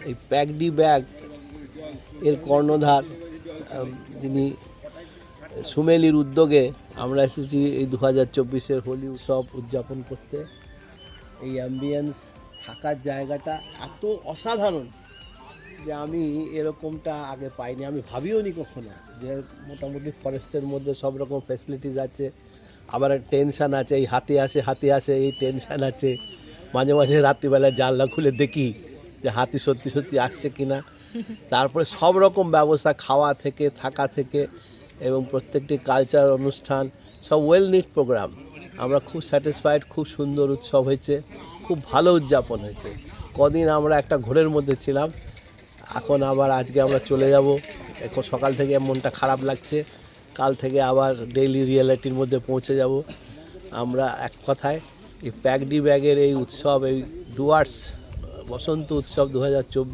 এই প্যাকডি ব্যাগ এর কর্ণধার যিনি সুমেলির উদ্যোগে আমরা এসেছি এই 2024-এর হোলি উৎসব উদযাপন করতে। এই অ্যাম্বিয়েন্স, থাকার জায়গাটা এত অসাধারণ যে আমি এরকমটা আগে পাইনি, আমি ভাবিও নি কখনো যে মোটামুটি ফরেস্টের মধ্যে সব রকম ফ্যাসিলিটিস আছে। আবার টেনশান আছে, এই হাতি আসে এই টেনশান আছে। মাঝে মাঝে রাত্রিবেলা জানলা খুলে দেখি যে হাতি সত্যি সত্যি আসছে কিনা। তারপরে সব রকম ব্যবস্থা, খাওয়া থেকে থাকা থেকে এবং প্রত্যেকটি কালচার অনুষ্ঠান সব ওয়েল নিট প্রোগ্রাম। আমরা খুব স্যাটিসফাইড, খুব সুন্দর উৎসব হয়েছে, খুব ভালো উদযাপন হয়েছে। কদিন আমরা একটা ঘোরের মধ্যে ছিলাম, এখন আবার আজকে আমরা চলে যাব। এখন সকাল থেকে মনটা খারাপ লাগছে, কাল থেকে আবার ডেইলি রিয়েলিটির মধ্যে পৌঁছে যাব আমরা। এক কথায় এই প্যাকডি ব্যাগের এই উৎসব, এই ডুয়ার্স বসন্ত উৎসব 2024